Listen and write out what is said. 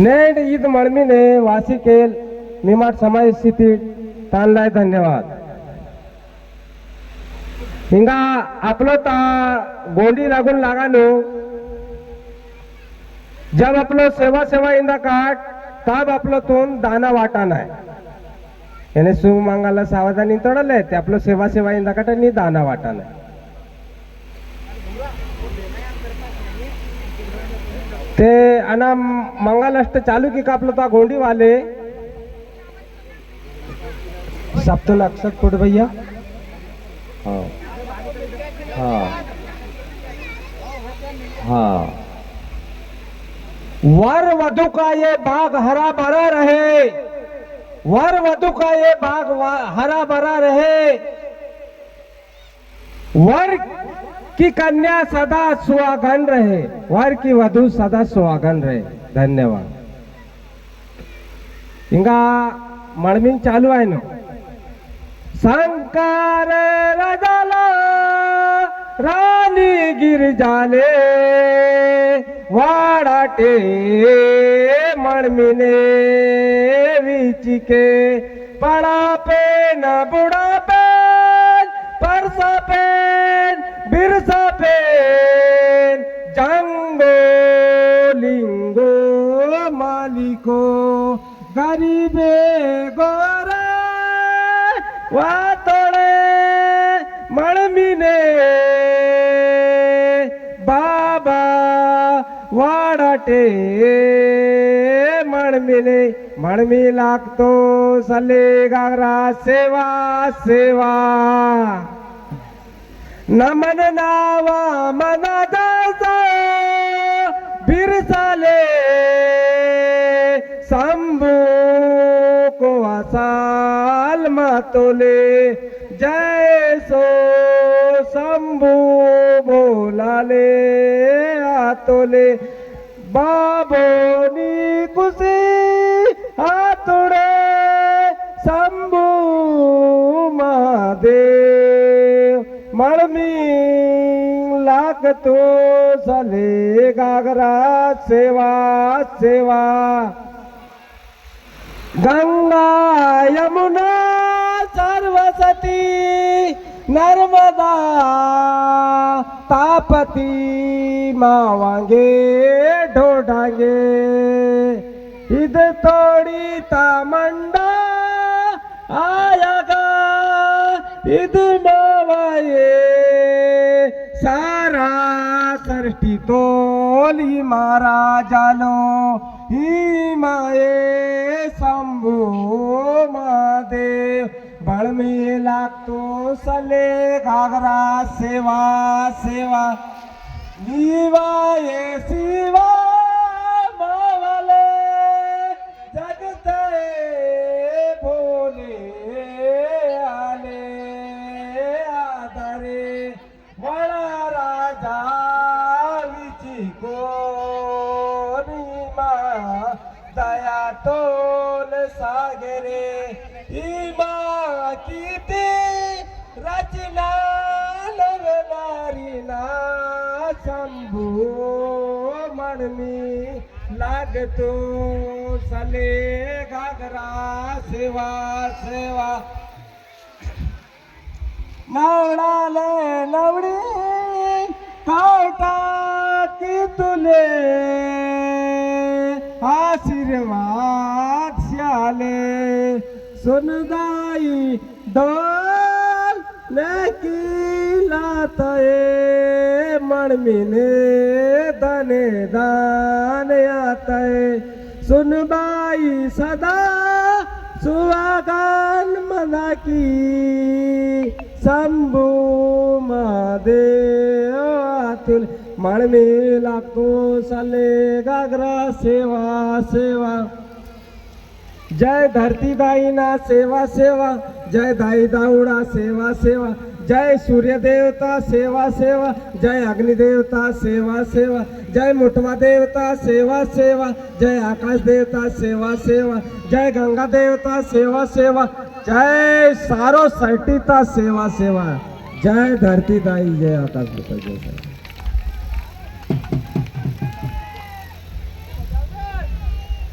net Eid मळमीने वासी केल निमाट समाज स्थिती ताणलाय धन्यवाद हिंगा आपलो ता गोंडी लागून लागानो जब आपलो सेवा सेवा इंदा काट तब आपलो तोन दाना वाटा नाही याने सुंग मांगाला सावधानी तोडले ते आपलो सेवा सेवा इंदा काट नी दाना वाटा नाही ते अना मंगलष्ट चालू की का आपलो ता गोंडी वाले सप्तल अक्षत पुढ भैया हाँ हाँ हाँ वर वधु का ये बाग हरा भरा रहे वर वधु का ये बाग हरा भरा रहे वर की कन्या सदा सुहागन रहे वर की वधु सदा सुहागन रहे धन्यवाद इंगा मळमीन चालू आहे ना शंकर राजाला रानी गिरजाले वाडाटे मळमीने विचिके पड़ा पेन बुढ़ा पेन परसा पेन बिरसा पेन जंगो लिंगो मालिको गरीबे गोरा वातोड़े मळमीने बाबा वाडाटे मळमीने मळमी लागतो सले गागरा सेवा सेवा नमन नावा मना दासा बिरसाले शंभू को असाल मातोले जय सो शंभू बोलाले आतोले बाबोनी कुसे हातोडे शंभू महादेव मळमी लागतो सले गागरा सेवा सेवा गंगा यमुना सरस्वती नर्मदा तापती मावांगे ढोढांगे ईद तोडी तामंडा आया गा ईद नवाये सारा सृष्टी तोली महाराजालो ही माये शंभू महादेव बळमी लागतो सले घागरा सेवा सेवा निवाये शिवा मावले जगते भोले आले आधारे वळा राजा विची गोरीमा दया तोल सागरे इमा किती रचना लगनारी ना शंभू मळमी लागतो सले घागरा सेवा सेवा नवडाले नवडी काटा की तुले आशीर्वाद श्याले सुनदाई डोल लेकी लातये मळमीने दाने दान आतये सुनबाई सदा सुहागन मना की शंभू महादेव आतुल मळमी लागतो सले गागरा सेवा सेवा जय धरती दाईना सेवा सेवा जय दाई दाऊडा सेवा सेवा जय सूर्य देवता सेवा सेवा जय अग्नि देवता सेवा सेवा जय मुठवा देवता सेवा सेवा जय आकाश देवता सेवा सेवा जय गंगा देवता सेवा सेवा जय सारो सटीता सेवा सेवा जय धरती दाई जय आकाश देवता जय